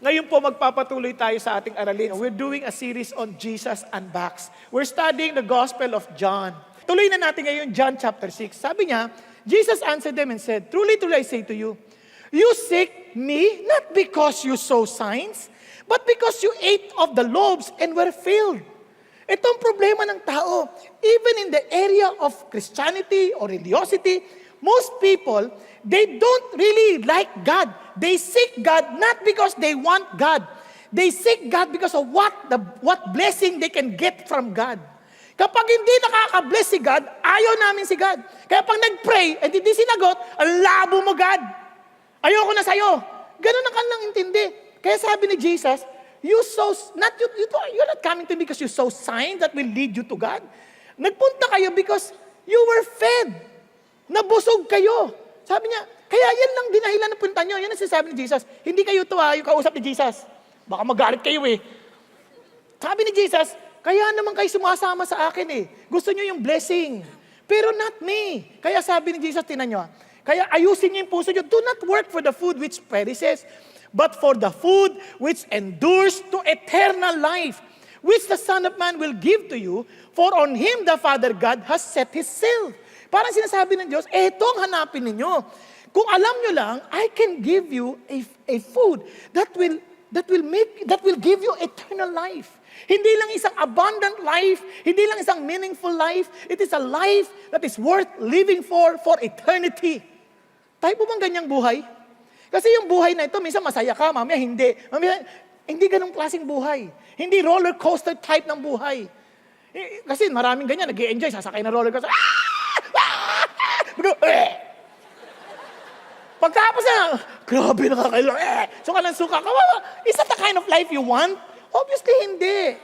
Ngayon po magpapatuloy tayo sa ating aralin. We're doing a series on Jesus Unboxed. We're studying the Gospel of John. Tuloy na natin ngayon John chapter 6. Sabi niya, Jesus answered them and said, "Truly, truly I say to you, you seek me not because you saw signs, but because you ate of the loaves and were filled." Ito ang problema ng tao. Even in the area of Christianity or religiosity, most people, they don't really like God. They seek God not because they want God. They seek God because of what blessing they can get from God. Kapag hindi nakaka-bless si God, ayaw namin si God. Kaya pag nag-pray, at hindi sinagot, ang labo mo, God. Ayoko na sa'yo. Ganun ang kanilang intindi. Kaya sabi ni Jesus, you're not coming to me because you saw signs that will lead you to God. Nagpunta kayo because you were fed. Nabusog kayo. Sabi niya, kaya yan lang dinahilan ng punta nyo. Yan ang sinasabi ni Jesus. Hindi kayo to yung kausap ni Jesus. Baka magalit kayo eh. Sabi ni Jesus, kaya naman kayo sumasama sa akin eh. Gusto nyo yung blessing. Pero not me. Kaya sabi ni Jesus, tinan nyo. Kaya ayusin nyo yung puso nyo. Do not work for the food which perishes, but for the food which endures to eternal life, which the Son of Man will give to you, for on Him the Father God has set His seal. Parang sinasabi ng Diyos, eto ang hanapin ninyo. Kung alam nyo lang, I can give you a food that will give you eternal life. Hindi lang isang abundant life, hindi lang isang meaningful life, it is a life that is worth living for eternity. Tayo po bang ganyang buhay? Kasi yung buhay na ito, minsan masaya ka, mamaya hindi. Mamaya, hindi ganong klaseng buhay. Hindi roller coaster type ng buhay. Kasi maraming ganyan, nag-i-enjoy, sasakay na roller coaster. Pagtapos na, grabe nakakailang. Suka kawawa. Is that the kind of life you want? Obviously, hindi.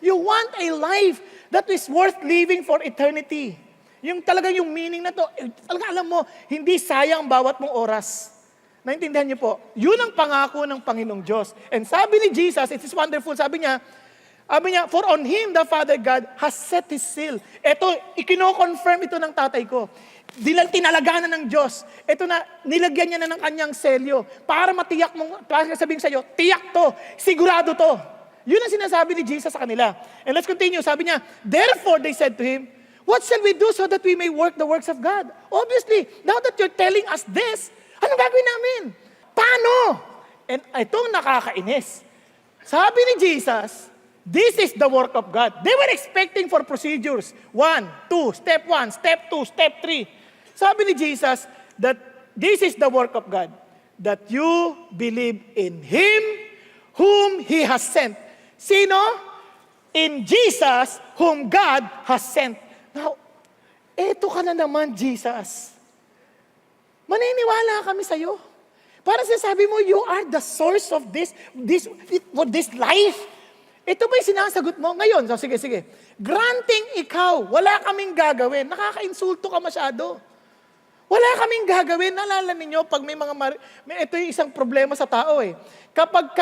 You want a life that is worth living for eternity. Yung talagang yung meaning na to, talaga alam mo, hindi sayang bawat mong oras. Naintindihan niyo po? Yun ang pangako ng Panginoong Diyos. And sabi ni Jesus, it is wonderful, sabi niya, for on Him the Father God has set His seal. Ito, ikino-confirm ito ng tatay ko. Tinalaga na ng Diyos. Ito na, nilagyan niya na ng kanyang selyo. Para matiyak mong, para sabihin sa'yo, tiyak to, sigurado to. Yun ang sinasabi ni Jesus sa kanila. And let's continue. Sabi niya, therefore they said to Him, what shall we do so that we may work the works of God? Obviously, now that you're telling us this, anong gagawin namin? Paano? And itong nakakainis. Sabi ni Jesus, this is the work of God. They were expecting for procedures. 1, 2, step 1, step 2, step 3. Sabi ni Jesus that this is the work of God. That you believe in Him whom He has sent. Sino? In Jesus whom God has sent. Now, eto ka na naman, Jesus. Maniniwala kami sa'yo. Para sinasabi mo, you are the source of this life. Ito ba yung sinasagot mo? Ngayon, so sige. Granting ikaw, wala kaming gagawin. Nakaka-insulto ka masyado. Wala kaming gagawin. Naalala ninyo, pag ito yung isang problema sa tao eh. Kapag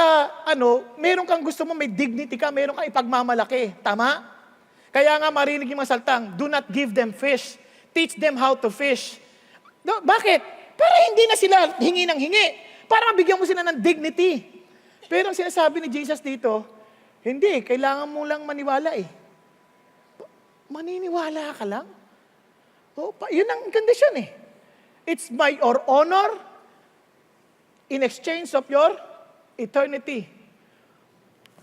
meron kang gusto mo, may dignity ka, meron kang ipagmamalaki. Tama? Kaya nga marinig yung mga saltang, do not give them fish. Teach them how to fish. Bakit? Para hindi na sila hingi ng hingi. Para mabigyan mo sila ng dignity. Pero ang sinasabi ni Jesus dito, hindi, kailangan mo lang maniwala eh. Maniniwala ka lang? Yun ang kondisyon eh. It's by your honor in exchange of your eternity.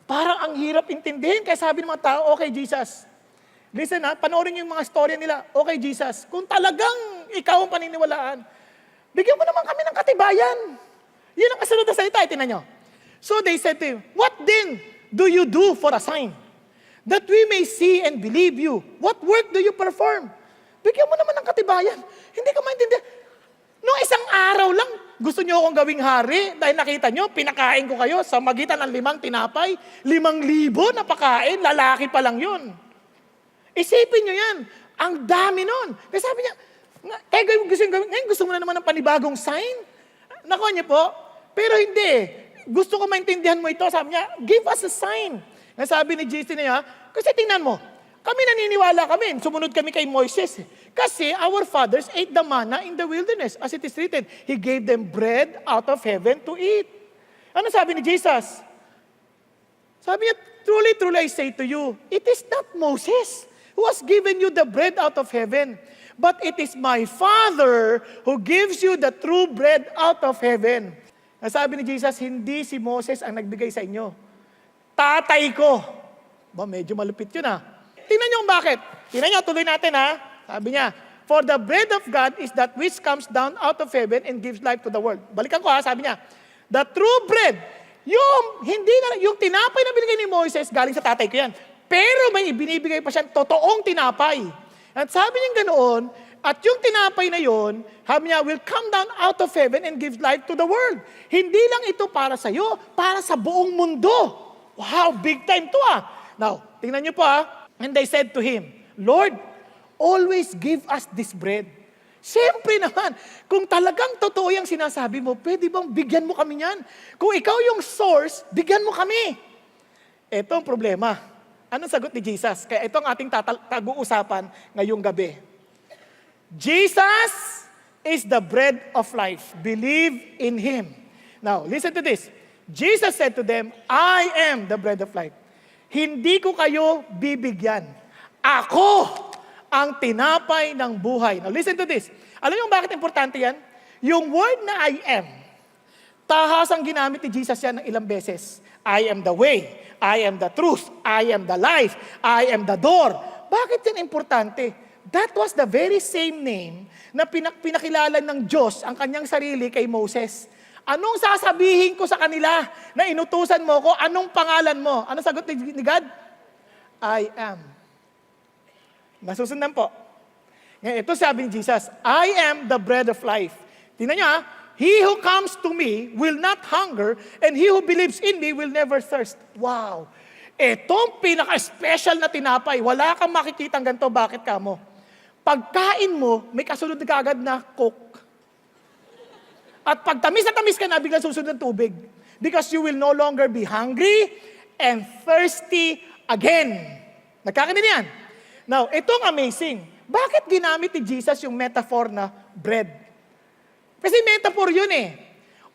Parang ang hirap intindihin. Kaya sabi ng mga tao, okay Jesus. Listen panoorin niyo yung mga storya nila. Okay Jesus, kung talagang ikaw ang paniniwalaan, bigyan mo naman kami ng katibayan. Yun ang kasunod na salita. Tinan nyo. So they said to him, what then do you do for a sign? That we may see and believe you. What work do you perform? Bigyan mo naman ng katibayan. Hindi ka maintindihan. Noong isang araw lang, gusto nyo akong gawing hari dahil nakita nyo, pinakain ko kayo sa magitan ng 5 tinapay, 5,000 na pakain, lalaki pa lang yun. Isipin nyo yan. Ang dami nun. Kasi sabi niya, ngayon gusto mo na naman ng panibagong sign? Nakuha niyo po? Pero hindi. Gusto ko maintindihan mo ito. Sabi niya, give us a sign. Nasabi ni Jesus niya, kasi tingnan mo, kami naniniwala kami, sumunod kami kay Moises. Kasi our fathers ate the manna in the wilderness. As it is written, He gave them bread out of heaven to eat. Ano sabi ni Jesus? Sabi niya, truly, truly I say to you, it is not Moses who has given you the bread out of heaven, but it is my Father who gives you the true bread out of heaven. Sabi ni Jesus, hindi si Moses ang nagbigay sa inyo. Tatay ko. Ba, medyo malupit yun Tingnan niyo kung bakit. Tingnan niyo, tuloy natin Sabi niya, for the bread of God is that which comes down out of heaven and gives life to the world. Balikan ko sabi niya, the true bread, yung tinapay na binigay ni Moses, galing sa tatay ko yan. Pero may ibinibigay pa siyang totoong tinapay. At sabi niya ganoon, at yung tinapay na yon, sabi niya, will come down out of heaven and give life to the world. Hindi lang ito para sa iyo, para sa buong mundo. Wow, big time to Now, tingnan niyo po And they said to him, Lord, always give us this bread. Siyempre naman, kung talagang totoo yung sinasabi mo, pwede bang bigyan mo kami yan? Kung ikaw yung source, bigyan mo kami. Ito ang problema. Anong sagot ni Jesus? Kaya ito ang ating tag-uusapan ngayong gabi. Jesus is the bread of life. Believe in Him. Now, listen to this. Jesus said to them, I am the bread of life. Hindi ko kayo bibigyan. Ako ang tinapay ng buhay. Now listen to this. Alam niyo bakit importante yan? Yung word na I am, tahas ang ginamit ni Jesus yan ng ilang beses. I am the way, I am the truth, I am the life, I am the door. Bakit yan importante? That was the very same name na pinakilala ng Diyos ang kanyang sarili kay Moses. Anong sasabihin ko sa kanila na inutusan mo ko? Anong pangalan mo? Anong sagot ni God? I am. Nasusundan po. Ngayon, ito sabi ni Jesus, I am the bread of life. Tingnan niyo He who comes to me will not hunger, and he who believes in me will never thirst. Wow! Itong pinaka-special na tinapay, wala kang makikita ganito, bakit ka mo? Pagkain mo, may kasunod na kagad na Coke. At pag tamis na tamis ka na, biglang susunod ng tubig. Because you will no longer be hungry and thirsty again. Nagkakanin yan? Now, itong amazing. Bakit ginamit ni Jesus yung metaphor na bread? Kasi metaphor yun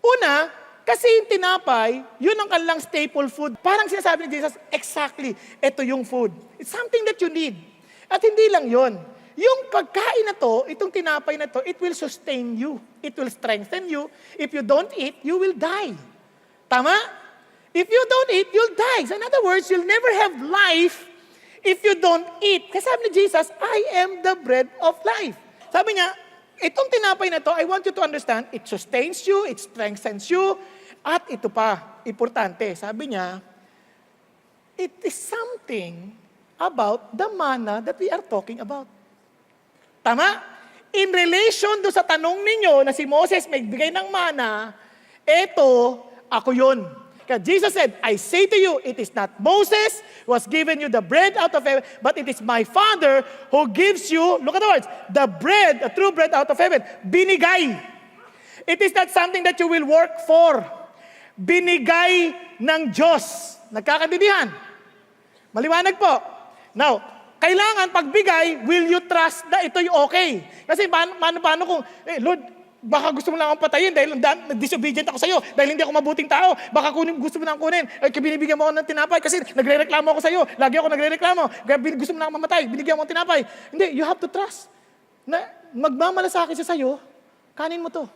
Una, kasi yung tinapay, yun ang kanilang staple food. Parang sinasabi ni Jesus, exactly, ito yung food. It's something that you need. At hindi lang yun. Yung pagkain na to, itong tinapay na to, it will sustain you. It will strengthen you. If you don't eat, you will die. Tama? If you don't eat, you'll die. So in other words, you'll never have life if you don't eat. Kasi sabi ni Jesus, I am the bread of life. Sabi niya, itong tinapay na to, I want you to understand, it sustains you, it strengthens you, at ito pa, importante, sabi niya, it is something about the manna that we are talking about. Tama? In relation do sa tanong ninyo na si Moses may bigay ng mana, eto, ako yun. Kaya Jesus said, I say to you, it is not Moses who has given you the bread out of heaven, but it is my Father who gives you, look at the words, the bread, the true bread out of heaven. Binigay. It is not something that you will work for. Binigay ng Diyos. Nagkakaintindihan? Maliwanag po. Now, kailangan pagbigay, will you trust na ito'y okay? Kasi paano kung, Lord, baka gusto mo lang akong patayin dahil disobedient ako sa iyo, dahil hindi ako mabuting tao, baka gusto mo lang kunin, binibigyan mo ako ng tinapay kasi nagre-reklamo ako sa iyo, lagi ako nagre-reklamo, gusto mo lang akong mamatay, binigyan mo ng tinapay. Hindi, you have to trust na magmamalasakit siya sa iyo, kanin mo to.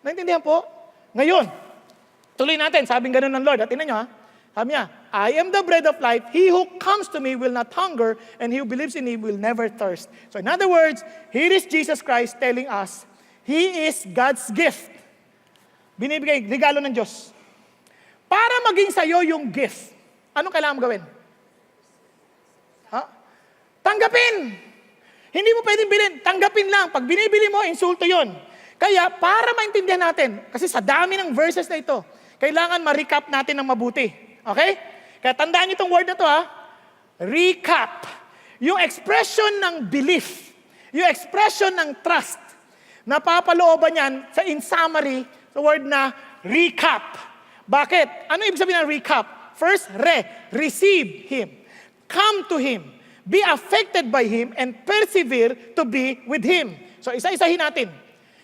Naintindihan po? Ngayon, tuloy natin, sabing ganun ng Lord. At tingnan nyo sabi niya, I am the bread of life. He who comes to me will not hunger, and he who believes in me will never thirst. So in other words, here is Jesus Christ telling us, He is God's gift. Binibigay, regalo ng Diyos. Para maging sa'yo yung gift, anong kailangan mo gawin? Tanggapin! Hindi mo pwedeng bilhin, tanggapin lang. Pag binibili mo, insulto yon. Kaya para maintindihan natin, kasi sa dami ng verses na ito, kailangan ma-recap natin ng mabuti. Okay? Kaya tandaan niyo itong word na to Recap. Yung expression ng belief, yung expression ng trust, napapalooban yan sa in summary, sa word na recap. Bakit? Ano ibig sabihin ng recap? First, receive Him. Come to Him. Be affected by Him and persevere to be with Him. So isa-isahin natin.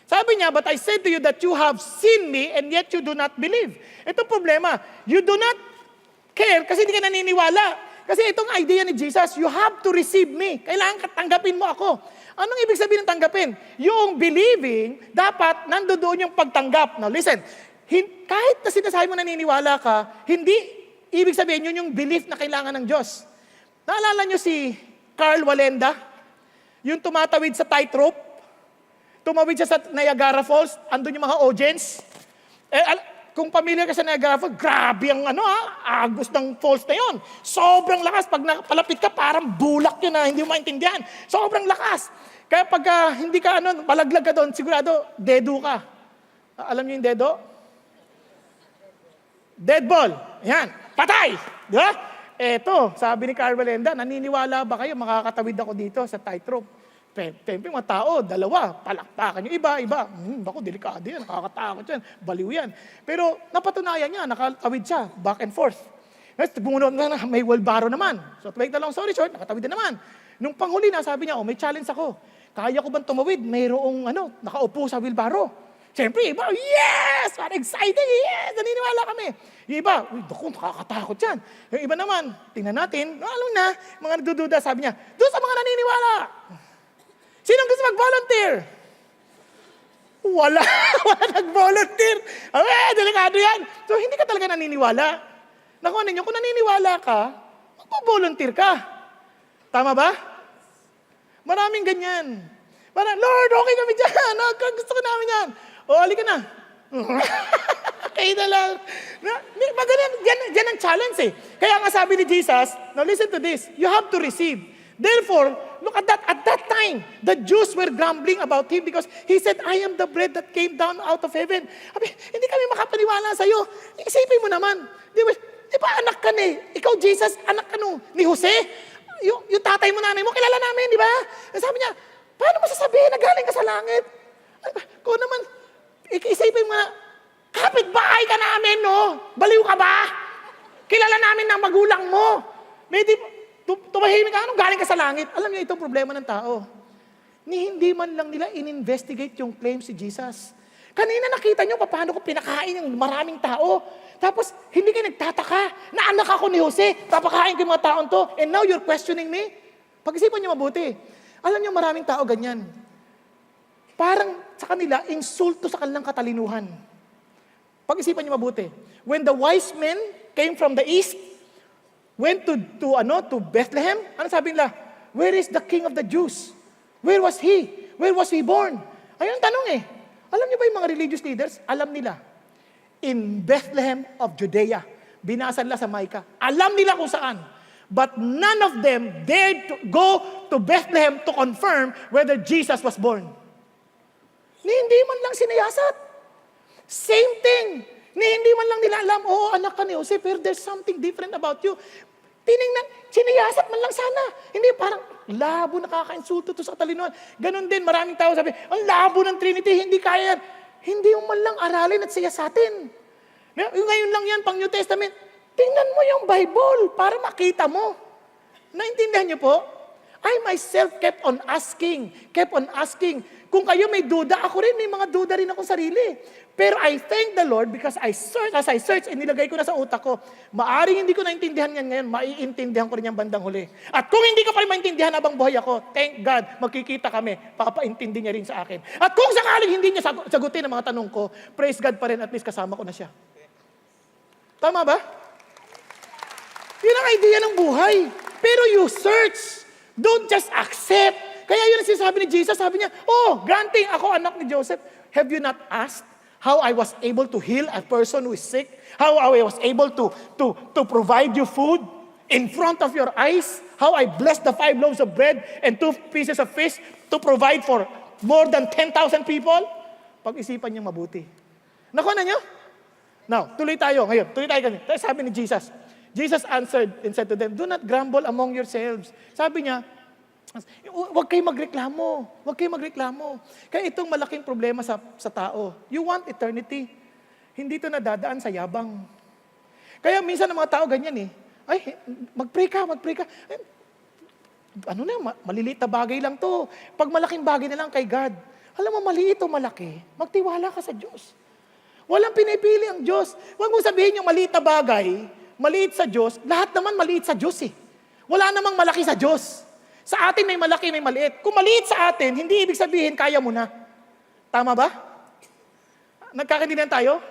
Sabi niya, but I said to you that you have seen me and yet you do not believe. Ito problema. You do not care kasi hindi ka naniniwala. Kasi itong idea ni Jesus, you have to receive me. Kailangan tanggapin mo ako. Anong ibig sabihin ng tanggapin? Yung believing, dapat nandoon yung pagtanggap. Now listen, kahit na sinasabi mo naniniwala ka, hindi ibig sabihin yun yung belief na kailangan ng Diyos. Naalala nyo si Carl Walenda? Yung tumatawid sa tightrope? Tumawid siya sa Niagara Falls, andun yung mga audience. Kung familiar ka sa Niagara Falls, grabe ang agos ng falls na yon. Sobrang lakas. Pag napalapit ka, parang bulak yun na hindi mo maintindihan. Sobrang lakas. Kaya pag hindi ka malaglag ka doon, sigurado, dedo ka. Alam niyo yung dedo? Dead ball. Yan. Patay. Di ba? Eto, sabi ni Carl Valenda, naniniwala ba kayo makakatawid ako dito sa tightrope? Tempe, mga tao, dalawa, palakpakan yung iba. Ako, delikado yan, nakakatakot yan, baliw yan. Pero napatunayan niya, nakatawid siya, back and forth. Bumunod na, may wheelbarrow naman. So, to make the long story short, nakatawid na naman. Nung panghuli na, sabi niya, may challenge ako. Kaya ko bang tumawid? Mayroong nakaupo sa wheelbarrow. Siyempre, iba, yes! Parang excited, yes! Naniniwala kami. Yung iba, naku, nakakatakot yan. Yung iba naman, tingnan natin, alam na, mga nagdududa, sabi niya, doon sa mga naniniwala. Sinong gusto mag-volunteer? Wala nag-volunteer. Delikado yan. So, hindi ka talaga naniniwala. Nakuha ninyo, kung naniniwala ka, mag-volunteer ka. Tama ba? Maraming ganyan. Parang, Lord, okay kami dyan. Gusto ko namin yan. Halika na. Kayo na lang. Yan ang challenge eh. Kaya nga sabi ni Jesus, now listen to this, you have to receive. Therefore, look at that time, the Jews were grumbling about him because he said, I am the bread that came down out of heaven. Hindi kami makapaniwala sa'yo. Isipin mo naman, di ba anak ka ni? Ikaw, Jesus, anak ka ni Jose? Yung tatay mo, nanay mo, kilala namin, di ba? Sabi niya, paano mo sasabihin na galing ka sa langit? Kung naman, isipin mo na, kapitbahay ka namin, no? Baliw ka ba? Kilala namin ng magulang mo. Tumahimik ka, anong galing ka sa langit? Alam niyo, itong problema ng tao. Hindi man lang nila in-investigate yung claim si Jesus. Kanina nakita niyo paano ko pinakain yung maraming tao. Tapos, hindi kayo nagtataka na anak ako ni Jose, papakain ko yung mga taon to, and now you're questioning me? Pag-isipan niyo mabuti. Alam niyo, maraming tao ganyan. Parang sa kanila, insulto sa kanilang katalinuhan. Pag-isipan niyo mabuti. When the wise men came from the east, went to Bethlehem, ano sabi nila? Where is the king of the Jews? Where was he? Where was he born? Ayun ang tanong eh. Alam niyo ba yung mga religious leaders? Alam nila. In Bethlehem of Judea. Binasa nila sa Micah. Alam nila kung saan. But none of them dared to go to Bethlehem to confirm whether Jesus was born. Hindi man lang sinayasat. Same thing. Hindi man lang nila alam, anak ka ni Jose, pero there's something different about you. Tinignan, siniyasat man lang sana. Hindi, parang labo, nakaka-insulto to sa katalinuhan. Ganon din, maraming tao sabi, ang labo ng Trinity, hindi kaya yan. Hindi mo man lang aralin at siyasatin. Ngayon lang yan, pang New Testament. Tingnan mo yung Bible para makita mo. Naintindihan niyo po? I myself kept on asking. Kung kayo may duda, ako rin, may mga duda rin akong sarili. Pero I thank the Lord because as I search, nilagay ko na sa utak ko, maaring hindi ko naintindihan yan ngayon, maiintindihan ko rin yung bandang huli. At kung hindi ko pa rin maintindihan habang buhay ako, thank God, magkikita kami, papaintindi niya rin sa akin. At kung sakaling hindi niya sagutin ang mga tanong ko, praise God pa rin, at least kasama ko na siya. Tama ba? Yun ang idea ng buhay. Pero you search. Don't just accept. Kaya yun ang sinasabi ni Jesus, sabi niya, granting ako anak ni Joseph. Have you not asked how I was able to heal a person who is sick? How I was able to provide you food in front of your eyes? How I blessed the 5 loaves of bread and 2 pieces of fish to provide for more than 10,000 people? Pag-isipan niyo mabuti. Nakuha na niyo? Now, tuloy tayo ngayon. Sabi ni Jesus. Jesus answered and said to them, do not grumble among yourselves. Sabi niya, huwag kayo magreklamo. Kaya itong malaking problema sa tao, you want eternity. Hindi ito nadadaan sa yabang. Kaya minsan ang mga tao ganyan eh. Ay, mag-pray ka. Maliliit na bagay lang to. Pag malaking bagay na lang kay God. Alam mo, maliit o malaki, magtiwala ka sa Diyos. Walang pinipili ang Diyos. Huwag mo sabihin yung maliit na bagay, maliit sa Diyos, lahat naman maliit sa Diyos eh. Wala namang malaki sa Diyos. Sa atin may malaki, may maliit. Kung maliit sa atin, hindi ibig sabihin kaya mo na. Tama ba? Nagkakaintindihan tayo?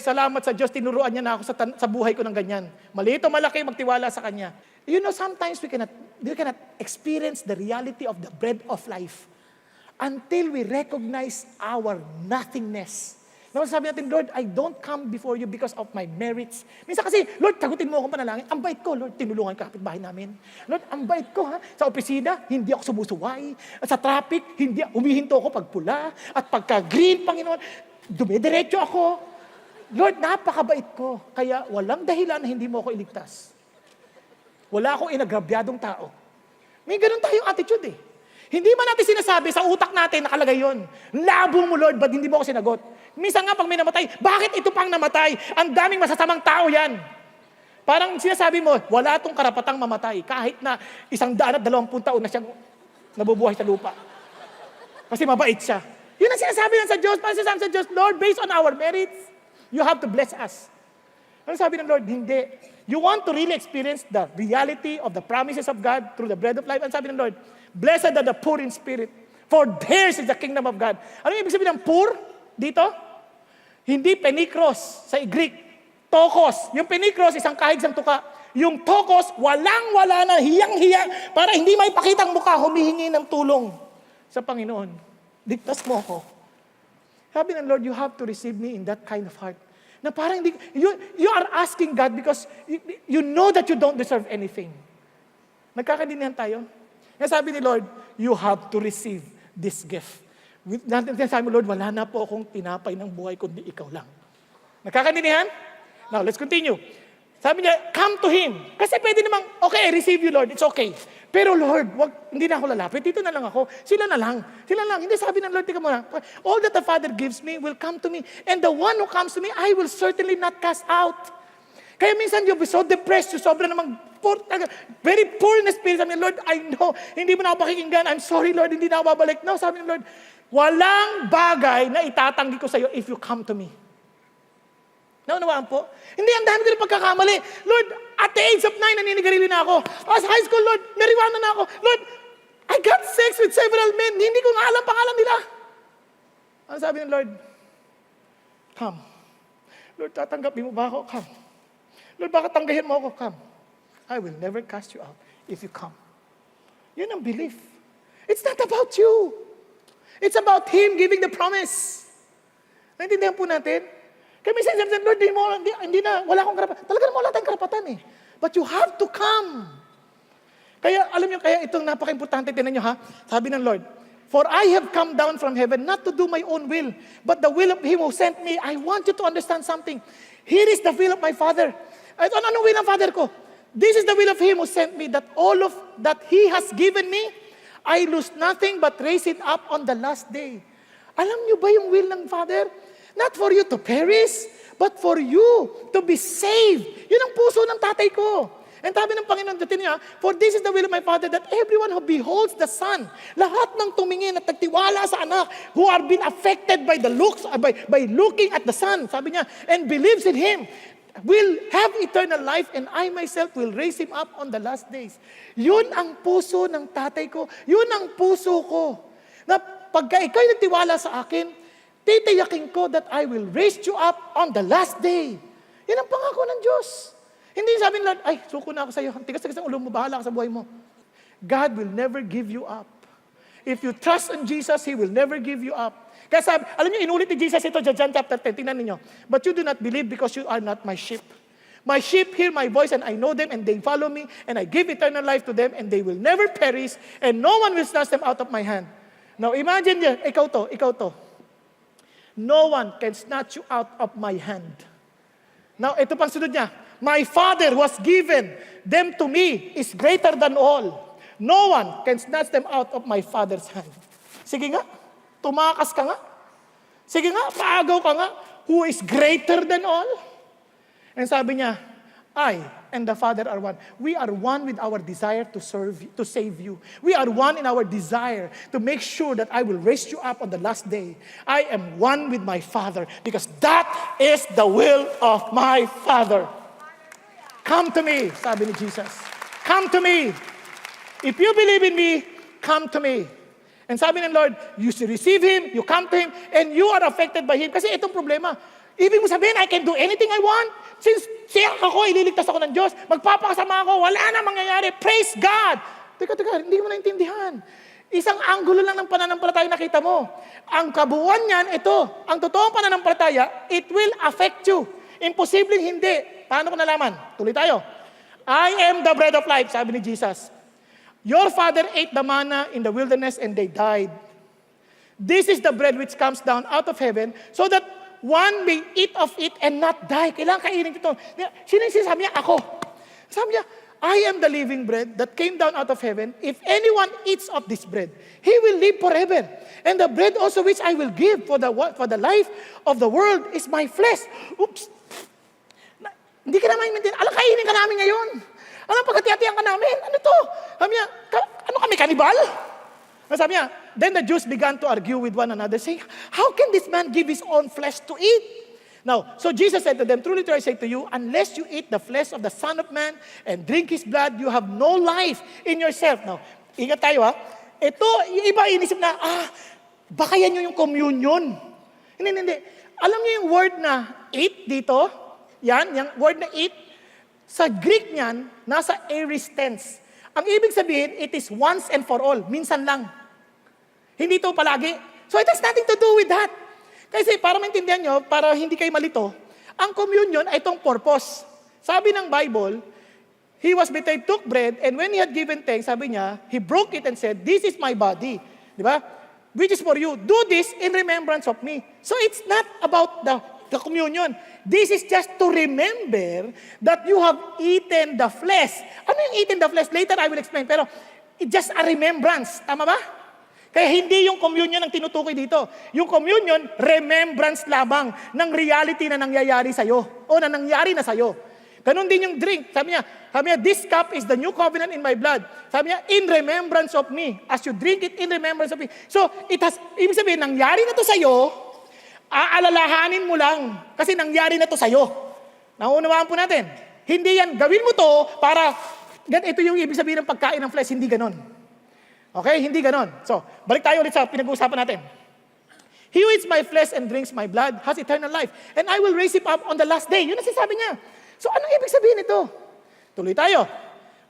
Salamat sa Diyos, tinuruan niya na ako sa buhay ko ng ganyan. Maliit o malaki, magtiwala sa Kanya. You know, sometimes we cannot experience the reality of the bread of life until we recognize our nothingness. No, sabi natin, Lord, I don't come before you because of my merits. Minsan kasi, Lord, sagutin mo akong panalangin. Ang bait ko, Lord, tinulungan ka kapitbahay namin. Lord, ang bait ko, ha? Sa opisina, hindi ako sumusuway. At sa traffic, humihinto ako pag pula. At pagka green, Panginoon, dumidiretso ako. Lord, napakabait ko. Kaya walang dahilan na hindi mo ako iligtas. Wala akong inagrabyadong tao. May ganun tayong attitude eh. Hindi man natin sinasabi, sa utak natin nakalagay yon. Labo mo, Lord, ba't hindi mo ako sinagot? Minsan nga pag may namatay, bakit ito pang namatay? Ang daming masasamang tao yan. Parang sinasabi mo, wala itong karapatang mamatay. Kahit na 120 taon na siyang nabubuhay sa lupa. Kasi mabait siya. Yun ang sinasabi lang sa Diyos. Parang sinasabi sa Diyos, Lord, based on our merits, you have to bless us. Ano sabi ng Lord? Hindi. You want to really experience the reality of the promises of God through the bread of life? Ano sabi ng Lord? Blessed are the poor in spirit, for theirs is the kingdom of God. Ano yung ibig sabihin ng poor dito? Hindi penikros sa Greek. Tokos. Yung penikros, isang kahig sang tuka. Yung tokos, walang-wala na, hiyang-hiya, para hindi may pakitang mukha, humihingi ng tulong sa Panginoon. Ligtas mo ako. Sabi ng Lord, you have to receive me in that kind of heart. Na parang you are asking God because you know that you don't deserve anything. Nagkakaintindihan tayo? Kaya sabi ni Lord, you have to receive this gift. Sabi mo, Lord, wala na po akong tinapay ng buhay kundi ikaw lang. Nagkakaintindihan? Now, let's continue. Sabi niya, come to Him. Kasi pwede namang, okay, I receive you, Lord. It's okay. Pero Lord, hindi na ako lalapit. Dito na lang ako. Sila na lang. Sila lang. Hindi sabi ng Lord, tika muna. All that the Father gives me will come to me. And the one who comes to me, I will certainly not cast out. Kaya minsan you'll be so depressed, sobra namang poor, very poor in the spirit. Sabi ng Lord, I know, hindi mo na ako pakikinggan. I'm sorry, Lord, hindi na ako babalik. No, sabi ng Lord, walang bagay na itatanggi ko sa iyo if you come to me. Naunawaan po? Hindi, ang dami ko na pagkakamali. Lord, at the age of 9, naninigarilyo na ako. As high school, Lord, marijuana na ako. Lord, I got sex with several men. Hindi ko nga alam pangalan nila. Ano sabi ng Lord? Come. Lord, tatanggapin mo ba ako? Come. Lord, baka tanggahin mo ako? Come. I will never cast you out if you come. Yun ang belief. It's not about you. It's about Him giving the promise. Naintindihan po natin? Kaya minsan sabi, Lord, hindi na, wala akong karapatan. Talaga naman wala tayong karapatan eh. But you have to come. Kaya, alam niyo, kaya itong napaka-importante, tinan niyo ha, sabi ng Lord, for I have come down from heaven not to do my own will, but the will of Him who sent me. I want you to understand something. Here is the will of my Father. Ano will ng Father ko? This is the will of Him who sent me, that all of that He has given me, I lose nothing but raise it up on the last day. Alam niyo ba yung will ng Father? Not for you to perish, but for you to be saved. Yun ang puso ng tatay ko. And sabi ng Panginoon datin niya, for this is the will of my Father, that everyone who beholds the Son, lahat ng tumingin at nagtiwala sa anak, who are been affected by the looks, by looking at the Son, sabi niya, and believes in Him, will have eternal life, and I myself will raise him up on the last days. Yun ang puso ng tatay ko. Yun ang puso ko. Na pagka ikaw'y nagtiwala sa akin, titiyakin ko that I will raise you up on the last day. Yan ang pangako ng Diyos. Hindi sabi ng Lord, ay, suko na ako sa iyo. Tigas-tigas ang ulo mo, bahala ka sa buhay mo. God will never give you up. If you trust in Jesus, He will never give you up. Kaya sabi, alam niyo, inulit ni Jesus ito, John chapter 10, tingnan niyo. But you do not believe because you are not my sheep. My sheep hear my voice, and I know them, and they follow me, and I give eternal life to them, and they will never perish, and no one will snatch them out of my hand. Now imagine niyo, ikaw to. No one can snatch you out of my hand. Now, ito pang sunod niya. My Father who has given them to me is greater than all. No one can snatch them out of my Father's hand. Sige nga, tumakas ka nga. Sige nga, paagaw ka nga. Who is greater than all? And sabi niya, I and the Father are one. We are one with our desire to save you. We are one in our desire to make sure that I will raise you up on the last day. I am one with my Father because that is the will of my Father. Come to me, sabi ni Jesus. Come to me. If you believe in me, come to me. And sabi ng Lord, you should receive Him, you come to Him, and you are affected by Him. Kasi itong problema, ibig mo sabihin, I can do anything I want. Since siya ako, ililigtas ako ng Diyos, magpapakasama ako, wala na mangyayari. Praise God! Teka, hindi mo naintindihan. Isang anggulo lang ng pananampalataya nakita mo. Ang kabuuan niyan, ito. Ang totoong pananampalataya, it will affect you. Imposibleng hindi. Paano ko nalaman? Tuloy tayo. I am the bread of life, sabi ni Jesus. Your father ate the manna in the wilderness and they died. This is the bread which comes down out of heaven so that one may eat of it and not die. Kailangan kainin ito. Sino yung sinasabi niya? Ako. Sabi niya, I am the living bread that came down out of heaven. If anyone eats of this bread, he will live forever. And the bread also which I will give for the life of the world is my flesh. Oops. Hindi ka naman maintindihan. Alam, kainin ka namin ngayon. Alam, pagkati-hatihan ka namin. Ano to? Sabi niya, ano kami, kanibal? Sabi niya, then the Jews began to argue with one another, saying, how can this man give his own flesh to eat? Now, so Jesus said to them, truly I say to you, unless you eat the flesh of the Son of Man and drink His blood, you have no life in yourself. Now, ingat tayo ha. Ito, yung iba inisip na, baka yan yung communion. Hindi. Alam niyo yung word na eat dito? Yung word na eat, sa Greek niyan, nasa aorist tense. Ang ibig sabihin, it is once and for all. Minsan lang. Hindi ito palagi. So it has nothing to do with that. Kasi para maintindihan nyo, para hindi kayo malito, ang communion ay itong purpose. Sabi ng Bible, He was betrayed, took bread, and when He had given thanks, sabi niya, He broke it and said, this is my body. Di ba? Which is for you. Do this in remembrance of me. So it's not about the communion. This is just to remember that you have eaten the flesh. Ano yung eaten the flesh? Later I will explain. Pero it's just a remembrance. Tama ba? Kaya hindi yung communion ang tinutukoy dito. Yung communion, remembrance lamang ng reality na nangyayari sa'yo o na nangyari na sa'yo. Ganon din yung drink. Sabi niya, this cup is the new covenant in my blood. Sabi niya, in remembrance of me. As you drink it, in remembrance of me. So, ibig sabihin, nangyari na to sa'yo, aalalahanin mo lang. Kasi nangyari na to sa'yo. Naunawaan po natin. Hindi yan, gawin mo to para, ito yung ibig sabihin ng pagkain ng flesh, hindi ganon. Okay? Hindi ganon. So, balik tayo ulit sa pinag-uusapan natin. He who eats my flesh and drinks my blood has eternal life, and I will raise him up on the last day. Yun ang sinasabi niya. So, anong ibig sabihin ito? Tuloy tayo.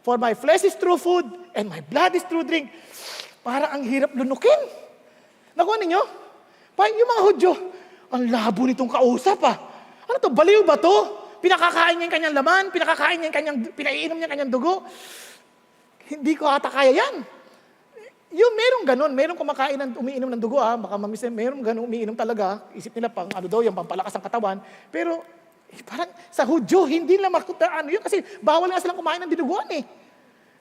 For my flesh is true food, and my blood is true drink. Parang ang hirap lunukin. Nakuha ninyo? Yung mga Hudyo, ang labo nitong kausap Ano to? Baliw ba to? Pinakakain niya yung kanyang laman, pinaiinom niya yung kanyang dugo. Hindi ko ata kaya yan. Yung merong ganun, merong kumakain umiinom ng dugo baka merong ganun umiinom talaga. Isip nila pang yung pampalakas ng katawan. Pero parang sa Hudyo, hindi nila yun kasi bawal nga silang kumain ng dinuguan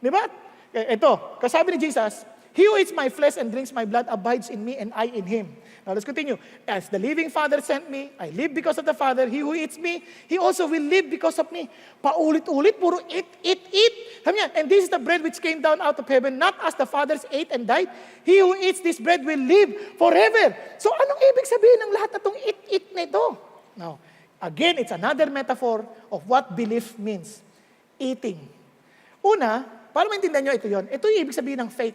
Di ba? Ito, kasabi ni Jesus, he who eats my flesh and drinks my blood abides in me and I in him. Now let's continue. As the living Father sent me, I live because of the Father. He who eats me, he also will live because of me. Paulit-ulit, puro eat. Sabi niya, and this is the bread which came down out of heaven, not as the fathers ate and died. He who eats this bread will live forever. So anong ibig sabihin ng lahat na itong eat na ito? Now, again, it's another metaphor of what belief means. Eating. Una, para maintindihan nyo ito yon. Ito yung ibig sabihin ng faith.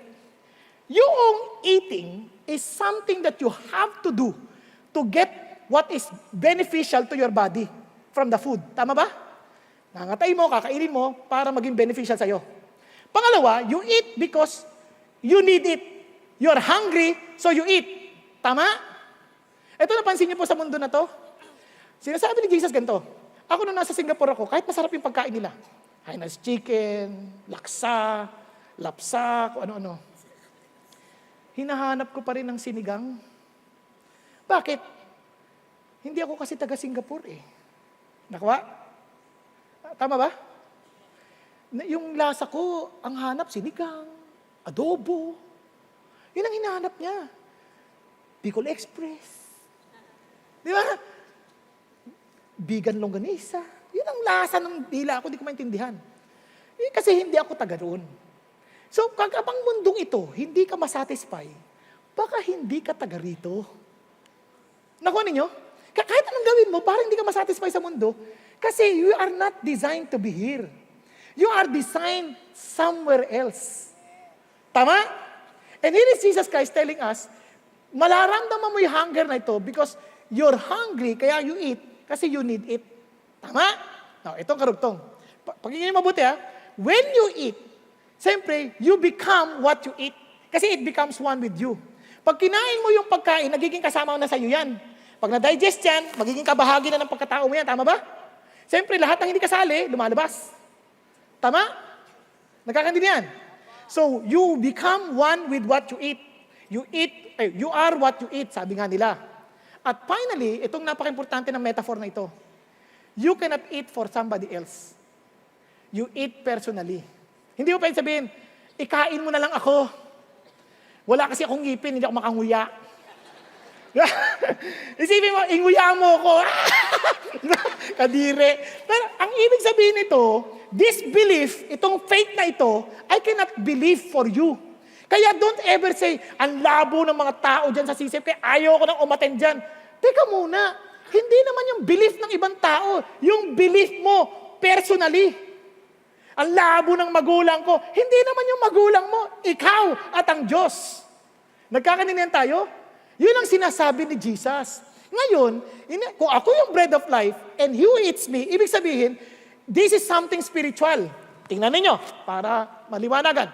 Yung eating is something that you have to do to get what is beneficial to your body from the food. Tama ba? Nangatay mo, kakainin mo para maging beneficial sa'yo. Pangalawa, you eat because you need it. You're hungry, so you eat. Tama? Ito napansin niyo po sa mundo na to. Sinasabi ni Jesus ganito, ako nung nasa Singapore ako, kahit masarap yung pagkain nila, Hainanese chicken, laksa, lapsa, kung ano-ano. Hinahanap ko pa rin ng sinigang. Bakit? Hindi ako kasi taga Singapore Nakuha? Tama ba? Yung lasa ko, ang hanap sinigang, adobo. Yun ang hinahanap niya. Bicol Express. Di ba? Vegan longganisa. Yun ang taasan ng dila ako, hindi ko maintindihan. Kasi hindi ako taga roon. So, kapag mundong ito, hindi ka masatisfy, baka hindi ka taga rito. Nakuha ninyo? Kahit anong gawin mo, parang hindi ka masatisfy sa mundo, kasi you are not designed to be here. You are designed somewhere else. Tama? And here is Jesus Christ telling us, malaramdaman mo yung hunger na ito because you're hungry, kaya you eat, kasi you need it. Tama? Now, itong karugtong. Pagiging mabuti when you eat, siyempre, you become what you eat. Kasi it becomes one with you. Pag kinain mo yung pagkain, nagiging kasama na sa iyo yan. Pag na-digest yan, magiging kabahagi na ng pagkatao mo yan. Tama ba? Siyempre, lahat ng hindi kasali, lumalabas. Tama? Nagkakandiyan yan. So, you become one with what you eat. You are what you eat, sabi nga nila. At finally, itong napaka-importante ng metaphor na ito. You cannot eat for somebody else. You eat personally. Hindi mo pwede sabihin, ikain mo na lang ako. Wala kasi akong ngipin, hindi ako makanguya. Isipin mo, inguya mo ako. Kadire. Pero ang ibig sabihin nito, this belief, itong faith na ito, I cannot believe for you. Kaya don't ever say, ang labo ng mga tao dyan sa sisip, kaya ayaw ko nang umattend dyan. Teka muna, hindi naman yung belief ng ibang tao, yung belief mo personally. Ang labo ng magulang ko, hindi naman yung magulang mo, ikaw at ang Diyos. Nagkakanindihan tayo? Yun ang sinasabi ni Jesus. Ngayon, kung ako yung bread of life and he who eats me, ibig sabihin, this is something spiritual. Tingnan ninyo, para maliwanagan.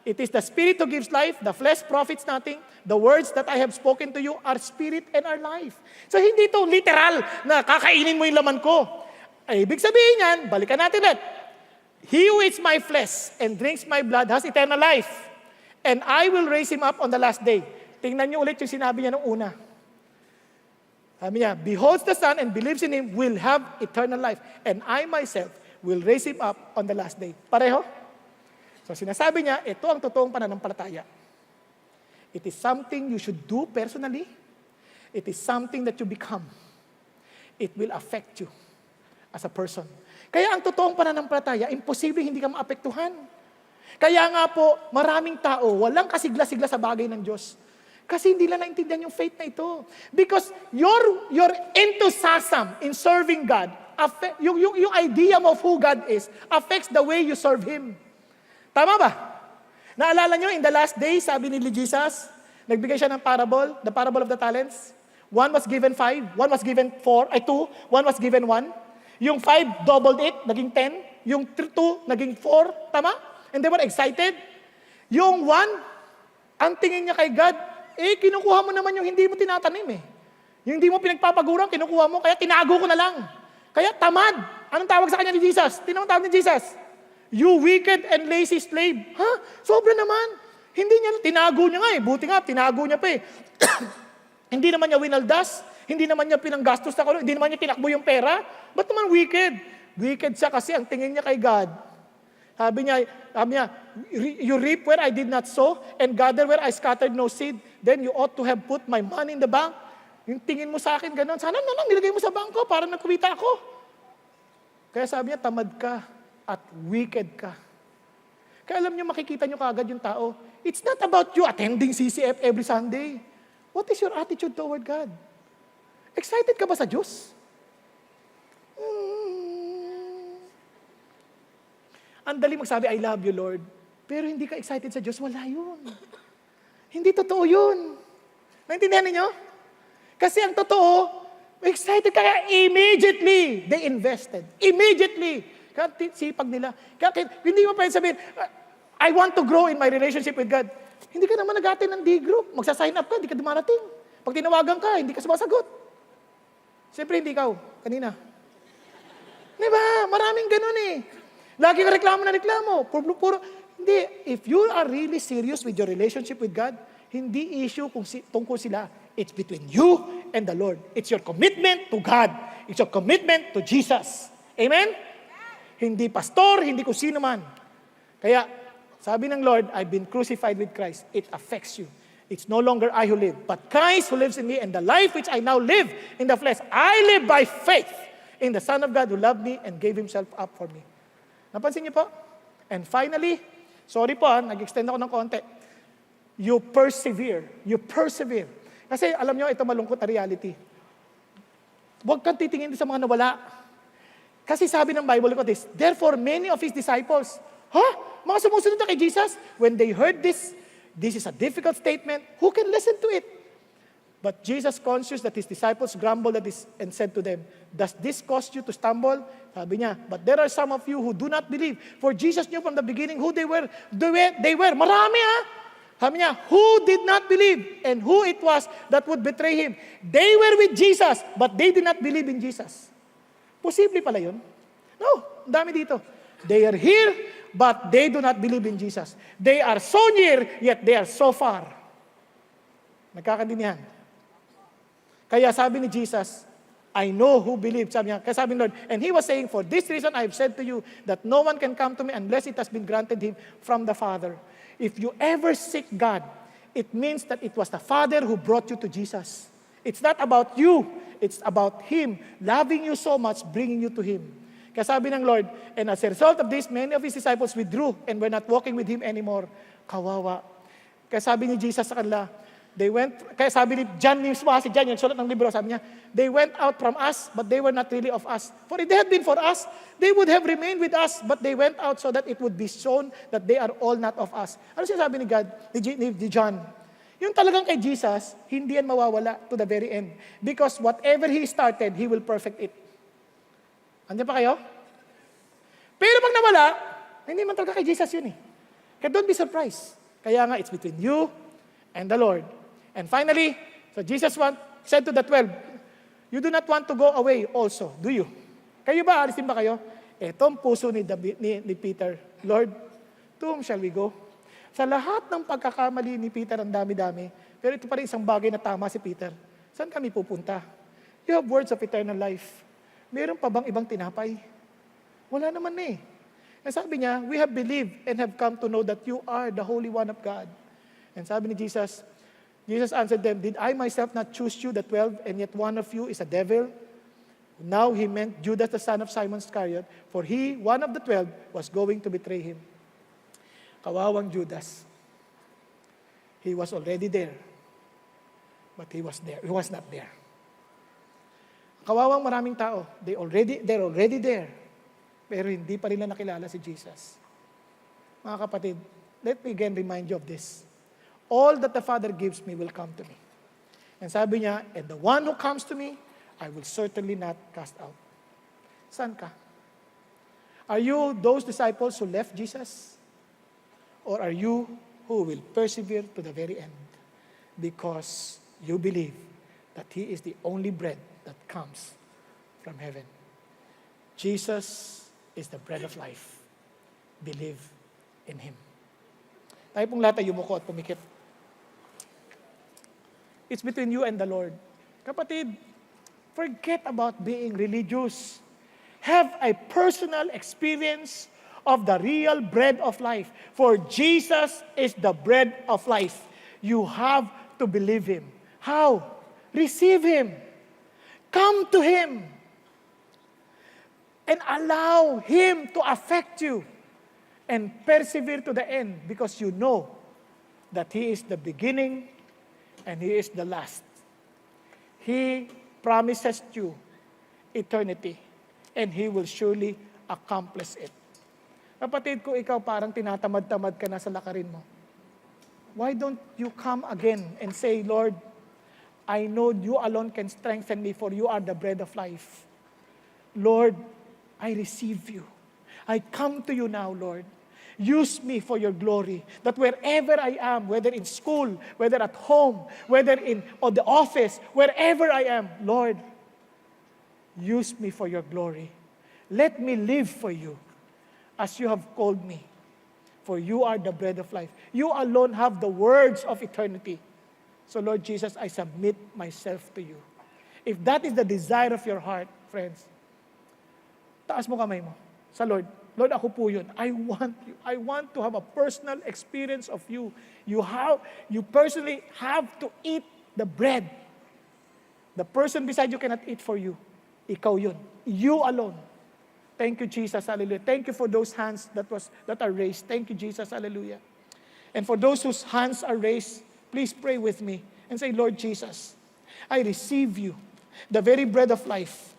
It is the Spirit who gives life, the flesh profits nothing. The words that I have spoken to you are spirit and are life. So hindi ito literal na kakainin mo yung laman ko. Ay, ibig sabihin yan, balikan natin ulit. He who eats my flesh and drinks my blood has eternal life. And I will raise him up on the last day. Tingnan niyo ulit yung sinabi niya nung una. Sabi niya, beholds the Son and believes in Him will have eternal life. And I myself will raise him up on the last day. Pareho? So sinasabi niya, ito ang totoong pananampalataya. It is something you should do personally. It is something that you become. It will affect you as a person. Kaya ang totoong pananampalataya, imposible hindi ka maapektuhan. Kaya nga po, maraming tao, walang kasigla-sigla sa bagay ng Diyos. Kasi hindi lang naintindihan yung faith na ito. Because your enthusiasm in serving God, yung idea of who God is, affects the way you serve Him. Tama ba? Naalala nyo, in the last days, sabi ni Jesus, nagbigay siya ng parable, the parable of the talents. One was given 5, one was given 2, one was given 1. Yung 5, doubled it, naging 10. Yung 2, naging 4. Tama? And they were excited. Yung 1, ang tingin niya kay God, kinukuha mo naman yung hindi mo tinatanim Yung hindi mo pinagpapagurang, kinukuha mo, kaya tinago ko na lang. Kaya tamad. Anong tawag sa kanya ni Jesus? Tinawag tawag ni Jesus? You wicked and lazy slave. Sobra naman. Hindi niya, tinago niya nga buti nga, tinago niya pa Hindi naman niya winaldas, hindi naman niya pinanggastos na kulong, hindi naman niya tinakbo yung pera. Ba't naman wicked? Wicked siya kasi ang tingin niya kay God. Sabi niya, you reap where I did not sow, and gather where I scattered no seed. Then you ought to have put my money in the bank. Yung tingin mo sa akin, gano'n, sana na lang nilagay mo sa bangko para nagkumita ako. Kaya sabi niya, tamad ka at wicked ka. Kaya alam niyo, makikita niyo kaagad yung tao. It's not about you attending CCF every Sunday. What is your attitude toward God? Excited ka ba sa Diyos? Ang dali magsabi, I love you, Lord. Pero hindi ka excited sa Diyos, wala yun. Hindi totoo yun. Naintindihan ninyo? Kasi ang totoo, excited ka, kaya immediately, they invested. Immediately. Kaya sipag nila. Kaya hindi mo pwede sabihin, I want to grow in my relationship with God. Hindi ka naman nag-attend ng D-group. Magsa-sign up ka, hindi ka dumarating. Pag tinawagan ka, hindi ka sumasagot. Siyempre, hindi ikaw. Kanina. Diba? Maraming ganun Lagi ka reklamo na reklamo. Puro. Hindi. If you are really serious with your relationship with God, hindi issue kung tungkol sila. It's between you and the Lord. It's your commitment to God. It's your commitment to Jesus. Amen? Hindi pastor, hindi kung sino man. Kaya, sabi ng Lord, I've been crucified with Christ. It affects you. It's no longer I who live, but Christ who lives in me, and the life which I now live in the flesh, I live by faith in the Son of God who loved me and gave Himself up for me. Napansin niyo po? And finally, sorry po, nag-extend ako ng konti. You persevere. You persevere. Kasi alam niyo, ito malungkot na reality. Huwag kang titingin sa mga nawala. Kasi sabi ng Bible ko this, therefore many of His disciples, mga sumusunod na kay Jesus, when they heard this is a difficult statement, who can listen to it? But Jesus, conscious that His disciples grumbled at this and said to them, does this cause you to stumble? Sabi niya, but there are some of you who do not believe. For Jesus knew from the beginning who they were. Marami Sabi niya, who did not believe and who it was that would betray Him. They were with Jesus, but they did not believe in Jesus. Posible pala yun? No, dami dito. They are here, but they do not believe in Jesus. They are so near, yet they are so far. Nagkakadinihan. Kaya sabi ni Jesus, I know who believes. Sabi niya, kaya sabi ni Lord, and He was saying, for this reason I have said to you, that no one can come to me unless it has been granted him from the Father. If you ever seek God, it means that it was the Father who brought you to Jesus. It's not about you. It's about Him loving you so much, bringing you to Him. Kaya sabi ng Lord, and as a result of this, many of His disciples withdrew and were not walking with Him anymore. Kawawa. Kaya sabi ni Jesus sa kanila, kaya sabi ni John mismo, si John, yung sulat ng libro, sabi niya, they went out from us, but they were not really of us. For if they had been for us, they would have remained with us, but they went out so that it would be shown that they are all not of us. Ano sinasabi ni God, ni John? Yung talagang kay Jesus, hindi yan mawawala to the very end. Because whatever He started, He will perfect it. Andiyan pa kayo? Pero pag nawala, hindi man talaga kay Jesus yun eh. Kaya don't be surprised. Kaya nga, it's between you and the Lord. And finally, so Jesus said to the 12, you do not want to go away also, do you? Kayo ba, alisin ba kayo? Etong puso ni Peter, Lord, to whom shall we go? Sa lahat ng pagkakamali ni Peter, ang dami-dami, pero ito pa rin isang bagay na tama si Peter. Saan kami pupunta? You have words of eternal life. Meron pa bang ibang tinapay? Wala naman eh. And sabi niya, we have believed and have come to know that you are the Holy One of God. And sabi ni Jesus answered them, did I myself not choose you, the 12, and yet one of you is a devil? Now He meant Judas, the son of Simon Iscariot, for he, one of the 12, was going to betray Him. Kawawang Judas. He was already there, but he was not there. Kawawang maraming tao, they're already there, pero hindi pa rin nakilala si Jesus. Mga kapatid, let me again remind you of this. All that the Father gives me will come to me. And sabi niya, and the one who comes to me, I will certainly not cast out. Saan ka? Are you those disciples who left Jesus? Or are you who will persevere to the very end? Because you believe that He is the only bread that comes from heaven. Jesus is the bread of life. Believe in Him. Tayo pong lahat ay yumuko at pumikit. It's between you and the Lord. Kapatid, forget about being religious. Have a personal experience of the real bread of life. For Jesus is the bread of life. You have to believe Him. How? Receive Him. Come to Him. And allow Him to affect you. And persevere to the end because you know that He is the beginning and He is the last. He promises you eternity and He will surely accomplish it. Kapatid, kung ikaw parang tinatamad-tamad ka na sa lakarin mo, why don't you come again and say, Lord, I know you alone can strengthen me for you are the bread of life. Lord, I receive you. I come to you now, Lord. Use me for your glory. That wherever I am, whether in school, whether at home, whether on the office, wherever I am, Lord, use me for your glory. Let me live for you as you have called me. For you are the bread of life. You alone have the words of eternity. So Lord Jesus, I submit myself to you. If that is the desire of your heart, friends, taas mo kamay mo sa Lord. Lord, ako po yun. I want to have a personal experience of you. You personally have to eat the bread. The person beside you cannot eat for you. Ikaw yun. You alone. Thank you, Jesus. Hallelujah. Thank you for those hands that are raised. Thank you, Jesus. Hallelujah. And for those whose hands are raised, please pray with me and say, Lord Jesus, I receive you, the very bread of life,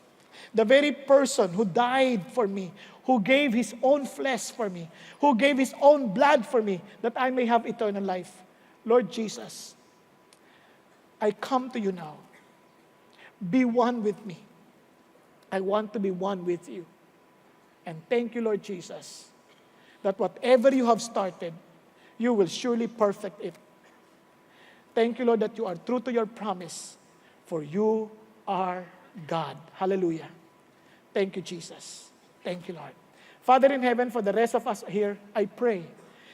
the very person who died for me, who gave his own flesh for me, who gave his own blood for me, that I may have eternal life. Lord Jesus, I come to you now. Be one with me. I want to be one with you. And thank you, Lord Jesus, that whatever you have started, you will surely perfect it. Thank you, Lord, that you are true to your promise, for you are God. Hallelujah. Thank you, Jesus. Thank you, Lord. Father in heaven, for the rest of us here, I pray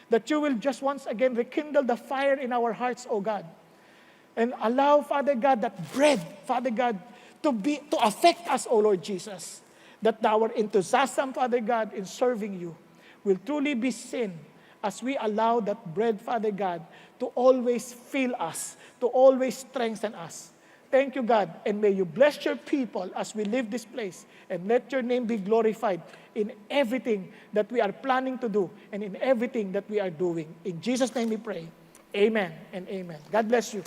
that you will just once again rekindle the fire in our hearts, O God. And allow, Father God, that bread, Father God, to affect us, O Lord Jesus. That our enthusiasm, Father God, in serving you will truly be seen as we allow that bread, Father God, to always fill us, to always strengthen us. Thank you, God, and may you bless your people as we leave this place, and let your name be glorified in everything that we are planning to do and in everything that we are doing. In Jesus' name we pray. Amen and amen. God bless you.